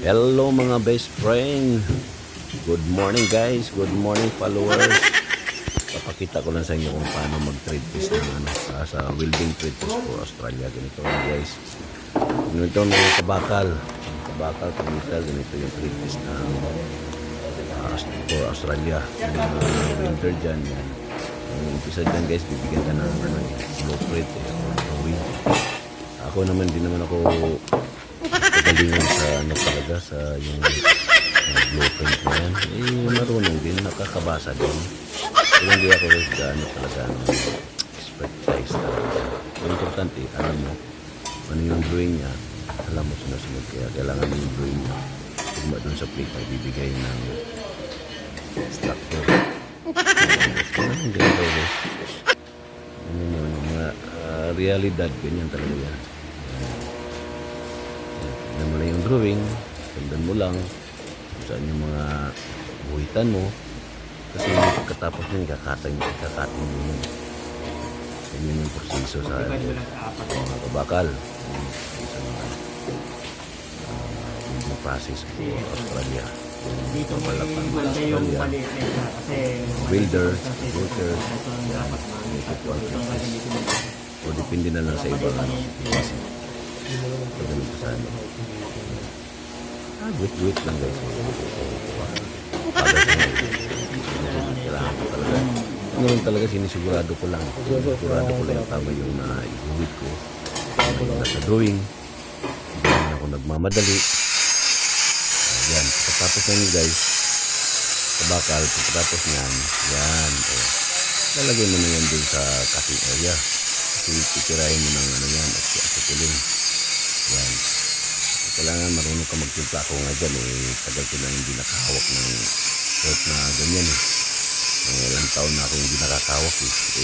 Hello mga best friend. Good morning guys. Good morning followers. Papakita ko lang sa inyo kung paano mag-trade fish ng sa welding trade fish for Australia. Ganito lang guys. Ganito ng kabakal. Kabakal, kabakal. Ganito yung trade fish na for Australia. Yung mga welder dyan. Yan. Ang umpisa dyan guys, bibigyan ka ng blueprint or drawing. Ako naman, di naman ako kagalingan sa ano talaga sa yung blueprint na yan. Marunong din, nakakabasa din. Pero hindi ako ano talaga expertise talaga. Ang importante, alam mo ano yung drawing niya, alam mo sinusunod, kaya kailangan yung drawing niya tugma dun sa plate na bibigay ng structure. Ang ganito guys. Ano yung mga realidad, ganyan talaga yan. Tignan mo lang yung drawing, tandaan mo lang kung saan yung mga buhitan mo, kasi pagkatapos nyo ikakating mo yun. Yun yung proseso sa mga kabakal, yung process po Australia. Dito Malapang malaki yung Australia, maliit nila kasi builders, brokers, dapat o depende na lang sa ibang kasi ganun sa ano. Wait lang guys. Kailangan ko talaga. Ngayon talaga sinisigurado ko lang. Sigurado ko lang yung tama yung i-wait ko. Yung nasa drawing. Hindi naman ako nagmamadali. Yan. Pagkatapos na yun guys. Kabakal. Pagkatapos nyan. Yan. Lalagay mo na yan dun sa cutting area. Kasi titirahin mo ng ano yan. At asipulin. Yan. Kailangan marunong ka magtimpla. Ako nga dyan tagal ko na hindi nakahawak ng short na ganyan ilang taon na ako hindi nakakahawak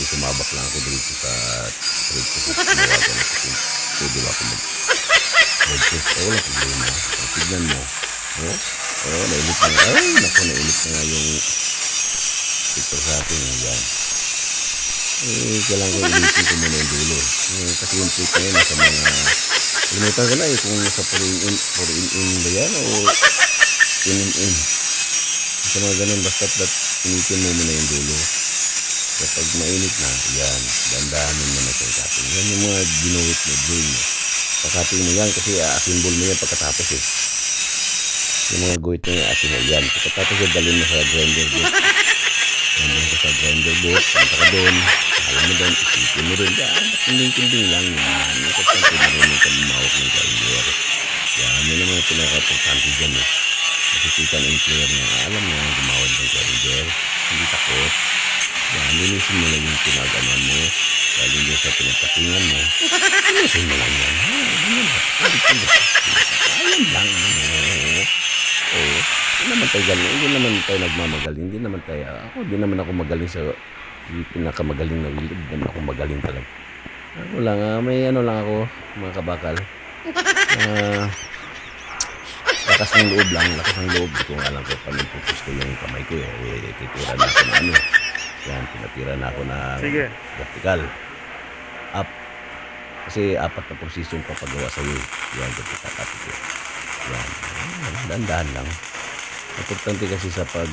sumabak lang ako dito sa trade ko sa sinawagan ako pwede ba ako mag-test walang problema tignan mo nainit na nga naku nainit na nga yung ito sa akin yan kailangan ko initin ko muna yung dulo kasi yung trick na yun nasa mga kalimutan ko na kung nasa 4 in ba yan o in sa mga ganun basta initin mo muna yung dulo kapag mainit na yan dandahanin mo na sa cutting yan yung mga ginuwit mo drawing mo pagkating mo yan kasi assemble mo yan pagkatapos yung mga guhit mo yan asin mo yan pagkatapos yung dalhin mo sa grinder boot dalhin ka sa grinder boot punta ka doon alam mo doon isipin mo rin yan kunding lang yan kapag marunong ka lumawak ng grinder yan yun naman yung pinaka-importante dyan nakikita ng employer na alam niya gumawad ng grinder hindi takot yan linisin mo lang yung pinagaman mo galing din sa pinagpatingan mo linisin mo lang yan ayun lang hindi naman tayo nagmamagaling hindi naman tayo hindi naman ako magaling sa pinakamagaling na wilid hindi naman ako magaling talaga ako lang may ano lang ako mga kabakal lakas ng loob di ko nga lang kung paano gusto yung kamay ko titira na ako na ano yan pinatira na ako na vertical up kasi 4 na position papagawa sa iyo yan vertical up yan dandahan lang importante kasi sa pag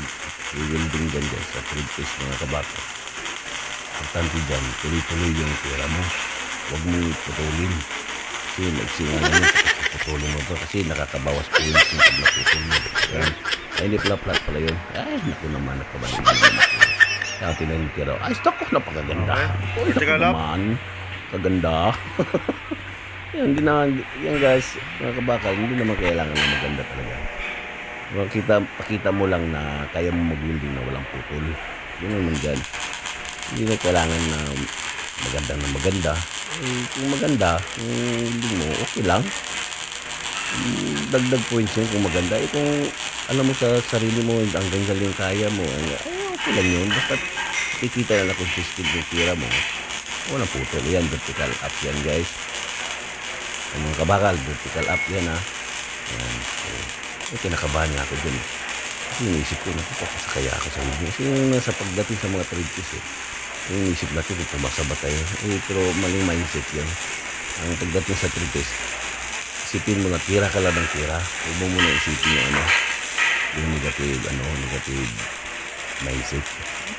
welding dyan sa thread fish mga kabako importante dyan tuloy-tuloy yung tira mo huwag mo putulin kasi nagsingalan putulin mo to kasi nakakabawas po yung pag naputol mo yan ay hindi pala pala yun ay naku naman nakabalik naman ako kaya tinanitira ay stock ko napakaganda uy naku naman kaganda yan yan guys mga kabakal hindi naman kailangan na maganda talaga pakita mo lang na kaya mo mag-welding na walang putol yun naman dyan hindi na kailangan na maganda kung maganda welding mo okay lang dagdag points yun kung maganda kung alam mo sa sarili mo hanggang galing kaya mo okay lang yun basta kikita na consistent yung tira mo walang putol yan vertical up yan guys anong kabakal vertical up yan yan kinakabahan nga ako dun kasi iniisip ko napapasakaya ako sa welding kasi nasa pagdating sa mga trade fish iniisip natin kung pumasa ba tayo pero maling mindset yan ang pagdating sa trade fish isipin mo na tira ka lang ng tira. Huwag mo muna isipin yung ano, yung negative mindset.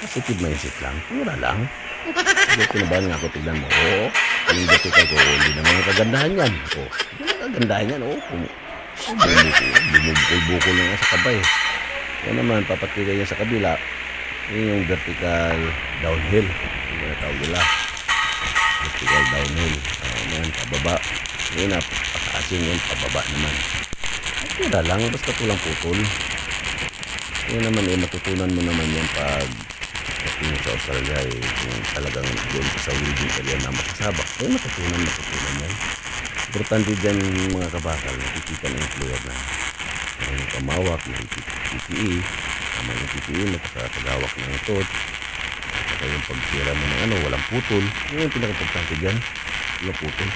Positive mindset lang. Pura lang. Kasi pinabahan nga ako, tignan mo. Oo, yung vertical ko, hindi naman kagandahan yan. Oo, hindi naman kagandahan yan. Oo, bumubukol na nga sa kabay. Yan naman, papatira yan sa kabila. Yun yung vertical downhill. Yung tawag nila. Vertical downhill. Yan, pababa. Yun na, pataasin yun, pababa naman. Pura lang, basta tulang putol. Yun naman, matutunan mo naman yan pag tingin sa Australia, kung talagang doon sa wedding area na makasabak, matutunan yan. Importante dyan mga kabakal, nakikita ng employer na yung pamawak, yung PPE, tama yung PPE, magkakagawak ng itot, at yung pagtira mo ng walang putol, yun yung pinaka-importante dyan, walang putol.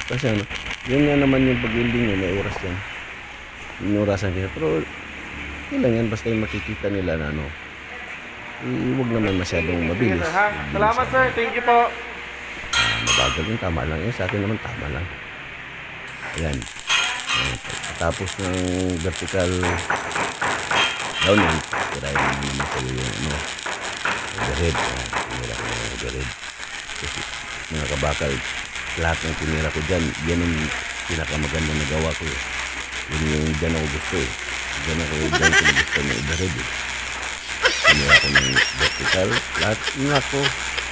Kasi yun nga naman yung pag-welding nyo, may oras yan. Yung orasan kaya, pero yun lang yan, basta yung makikita nila na huwag naman masyadong mabilis. Salamat sir, thank you po. Mabagal yung tama lang. Sa akin naman tama lang. Ayan. Tapos ng vertical downhill, tirayin mo naman sa'yo yung overhead. Tinira ko yung overhead. Kasi mga kabakal, lahat ng tinira ko dyan, yan ang pinakamaganda na gawa ko. Yun yung dyan ako gusto eh. Dyan ko gusto ng overhead eh. Tinira ko ng vertical, lahat yung ako.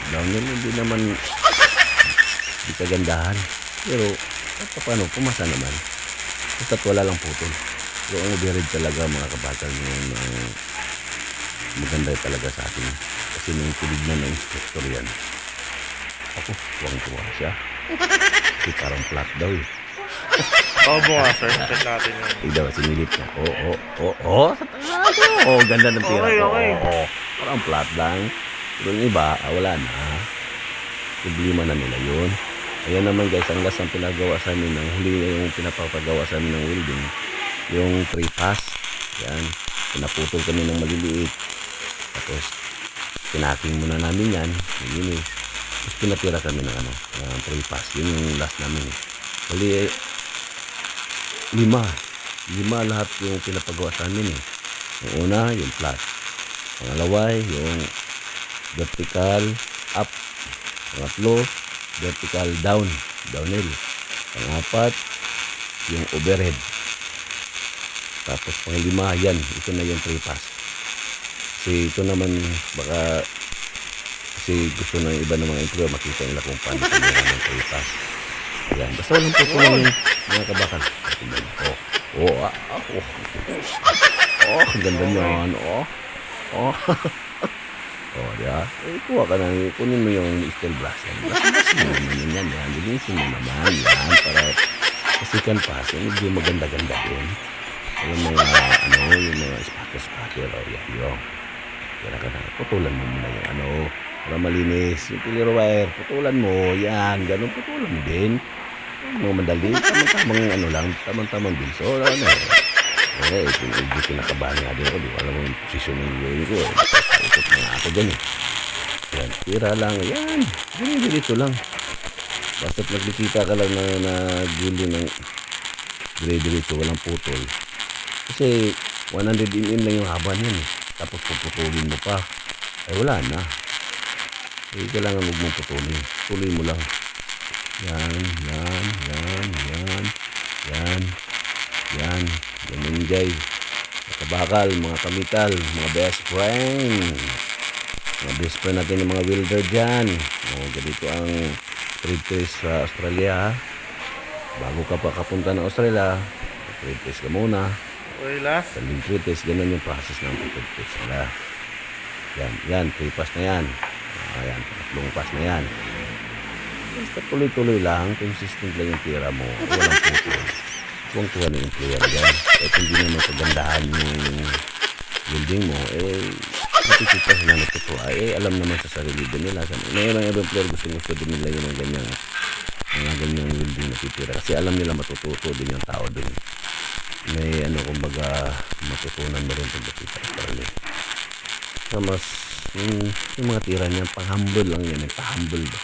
Downhill, hindi naman di kagandahan. Pero, paano, pumasa naman. Basta't wala lang putol. Pero ang overhead talaga mga kabakal yung maganda talaga sa atin. Kasi nung tinignan ng instructor yan, ako, tuwang-tuwa siya. Kasi parang flat daw eh. Opo nga sir, check natin yun. Tignan mo, sinilip niya. Oo, ganda ng tira ko. Okay. Oo, parang flat lang. Pero yung iba, wala na. Problema na nila yun. Ayan naman guys, ang last ang pinagawa sa amin, ang huli na yung pinapapagawa sa amin ng welding, yung 3-pass. Yan, pinaputol kami ng maliliit. Tapos, pinaking muna namin yan. Yun eh. Tapos pinatira kami ng 3-pass. Yun yung last namin. Huli, 5 lahat yung pinapagawa sa amin eh. Yung una, yung flat. Pangalawa, yung vertical up. Pangatlo, vertical downhill. Pangapat, yung overhead. Tapos panglima, yan, ito na yung 3-pass. Kasi ito naman, baka kasi gusto ng iba ng mga employer, makita nila kung paano kanya ng 3-pass. Ayan, basta walang pupunan yung mga kabakal. Ang ganda niyan. Diba? Kuha ka na, kunin mo yung steel brass yan. Brass mo naman yan. Linisin mo naman yan para kasikan pa. So, medyo maganda-ganda din. Yung mga, yung mga spatter o yan. Kaya ka na, putulan mo muna yung para malinis. Yung pillar wire, putulan mo. Yan, ganun, putulan mo din. Mga madali, tamang din. So, medyo kinakabahan nga din ako. Di ko alam mo yung posisyon ng gawin ko. Ikot na nga ako dyan eh. Yan, tira lang. Yan, ganito lang. Basta't naglikita ka lang na gulo ng dire-diretso, walang putol. Kasi 100 mm lang yung haba niyan eh. Tapos puputulin mo pa. Ay wala na. Hindi kailangan huwag mong putulin. Tuloy mo lang. Yan. Ganun guys. Mga kabakal, mga kamital, mga best friend. Mga best friend natin yung mga welder dyan. Ganito ang trade test sa Australia. Bago ka pa kapunta ng Australia, trade test ka muna. Okay, last. Saling trade test, ganun yung process ng trade test nila. Yan, 3-pass na yan. Ayan, 3 pass na yan. Basta tuloy-tuloy lang, consistent lang yung tira mo. Walang putol. Huwag tuwa na yung player dyan. Kahit hindi naman kagandahan yung building mo, nakikita sila natutuwa. Alam naman sa sarili din nila. May ibang player gusto din nila yung mga ganyang building na titira. Kasi alam nila matututo din yung tao din. May kumbaga, matutunan mo rin pagkakita sa sarili. So, mas, yung mga tira niya, pang-humble lang yan. Pang-humble ba?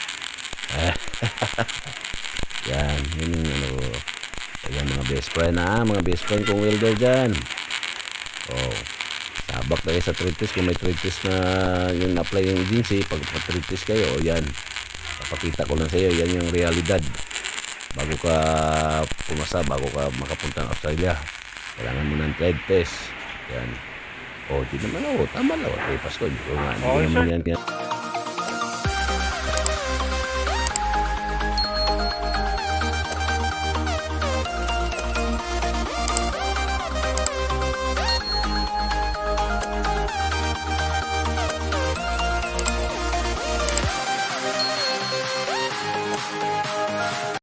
Yan, yun yung Ayan mga best friend mga best friend kong welder dyan. Oh, sabak na kayo sa thread test. Kung may thread test na yung apply yung agency, pag thread test kayo, o yan, papakita ko lang sa iyo, yan yung realidad. Bago ka pumasa, bago ka makapunta ng Australia, kailangan mo ng thread test. Yan. O, di naman tama lang. Okay, Pasko. Hindi ko nga, hindi Okay, naman sir. yan.